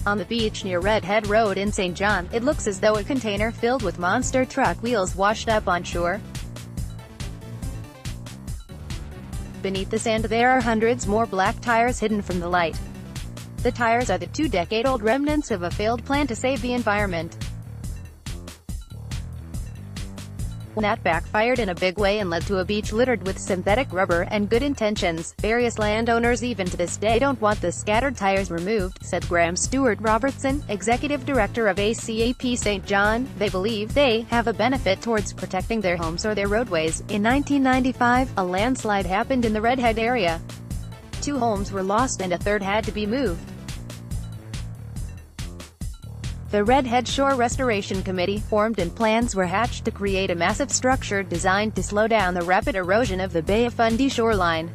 On the beach near Redhead Road in St. John, it looks as though a container filled with monster truck wheels washed up on shore. Beneath the sand there are hundreds more black tires hidden from the light. The tires are the 2-decade-old remnants of a failed plan to save the environment. That backfired in a big way and led to a beach littered with synthetic rubber and good intentions. Various landowners even to this day don't want the scattered tires removed, said Graeme Stewart-Robertson, executive director of ACAP St. John. They believe they have a benefit towards protecting their homes or their roadways. In 1995, a landslide happened in the Redhead area. 2 homes were lost and a third had to be moved. The Redhead Shore Restoration Committee formed and plans were hatched to create a massive structure designed to slow down the rapid erosion of the Bay of Fundy shoreline.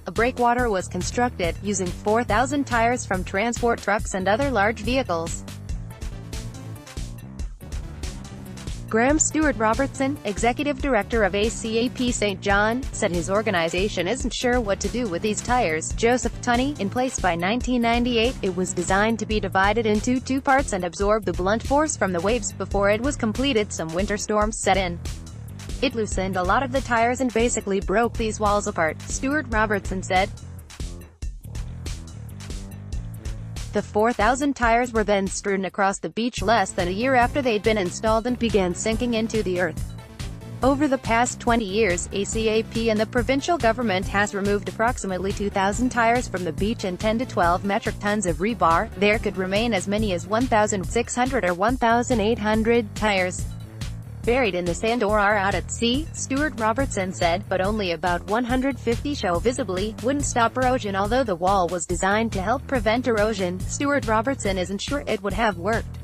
A breakwater was constructed, using 4,000 tires from transport trucks and other large vehicles. Graeme Stewart-Robertson, executive director of ACAP St. John, said his organization isn't sure what to do with these tires. Joseph Tunney, in place by 1998, it was designed to be divided into 2 parts and absorb the blunt force from the waves. Before it was completed, some winter storms set in. It loosened a lot of the tires and basically broke these walls apart, Stewart-Robertson said. The 4,000 tires were then strewn across the beach less than a year after they'd been installed and began sinking into the earth. Over the past 20 years, ACAP and the provincial government has removed approximately 2,000 tires from the beach and 10 to 12 metric tons of rebar. There could remain as many as 1,600 or 1,800 tires buried in the sand or are out at sea, Stewart-Robertson said, but only about 150 show visibly. Wouldn't stop erosion. Although the wall was designed to help prevent erosion, Stewart-Robertson isn't sure it would have worked.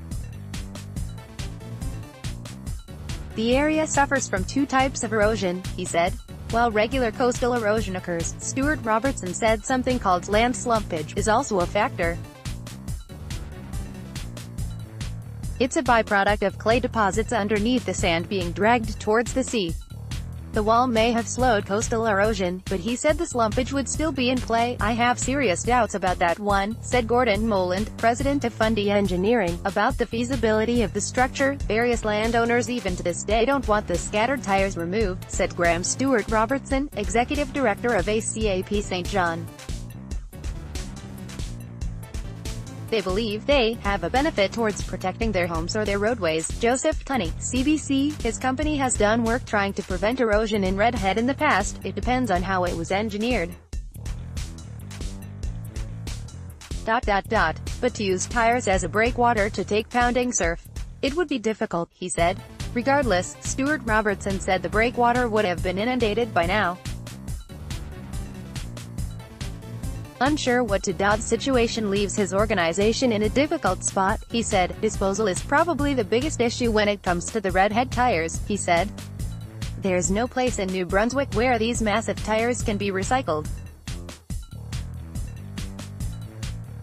The area suffers from 2 types of erosion, he said. While regular coastal erosion occurs, Stewart-Robertson said something called land slumpage is also a factor. It's a byproduct of clay deposits underneath the sand being dragged towards the sea. The wall may have slowed coastal erosion, but he said the slumpage would still be in play. I have serious doubts about that one, said Gordon Moland, president of Fundy Engineering, about the feasibility of the structure. Various landowners even to this day don't want the scattered tires removed, said Graeme Stewart-Robertson, executive director of ACAP St. John. They believe they have a benefit towards protecting their homes or their roadways. Joseph Tunney, CBC, his company has done work trying to prevent erosion in Redhead in the past. It depends on how it was engineered. But to use tires as a breakwater to take pounding surf, it would be difficult, he said. Regardless, Stewart-Robertson said the breakwater would have been inundated by now. Unsure what to do, the situation leaves his organization in a difficult spot, he said. Disposal is probably the biggest issue when it comes to the Redhead tires, he said. There's no place in New Brunswick where these massive tires can be recycled.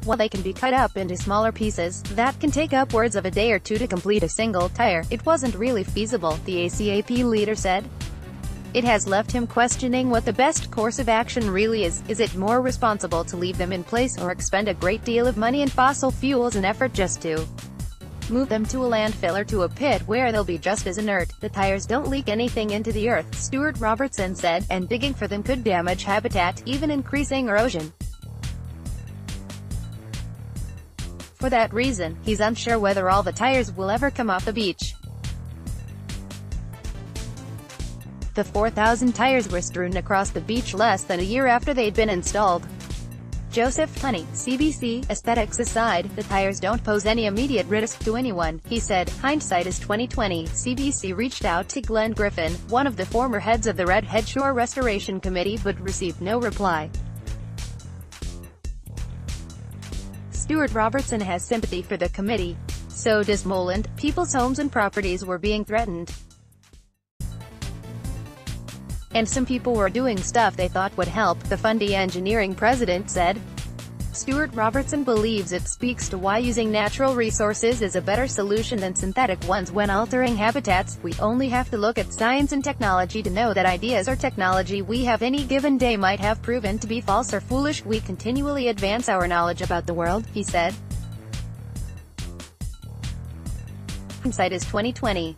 While they can be cut up into smaller pieces, that can take upwards of a day or 2 to complete a single tire. It wasn't really feasible, the ACAP leader said. It has left him questioning what the best course of action really is. Is it more responsible to leave them in place or expend a great deal of money and fossil fuels in effort just to move them to a landfill or to a pit where they'll be just as inert? The tires don't leak anything into the earth, Stewart-Robertson said, and digging for them could damage habitat, even increasing erosion. For that reason, he's unsure whether all the tires will ever come off the beach. The 4,000 tires were strewn across the beach less than a year after they'd been installed. Joseph Tunney, CBC, aesthetics aside, the tires don't pose any immediate risk to anyone, he said. Hindsight is 2020. CBC reached out to Glenn Griffin, one of the former heads of the Redhead Shore Restoration Committee, but received no reply. Stewart-Robertson has sympathy for the committee. So does Moland. People's homes and properties were being threatened. And some people were doing stuff they thought would help, the Fundy Engineering president said. Stewart-Robertson believes it speaks to why using natural resources is a better solution than synthetic ones when altering habitats. We only have to look at science and technology to know that ideas or technology we have any given day might have proven to be false or foolish. We continually advance our knowledge about the world, he said. Hindsight is 2020.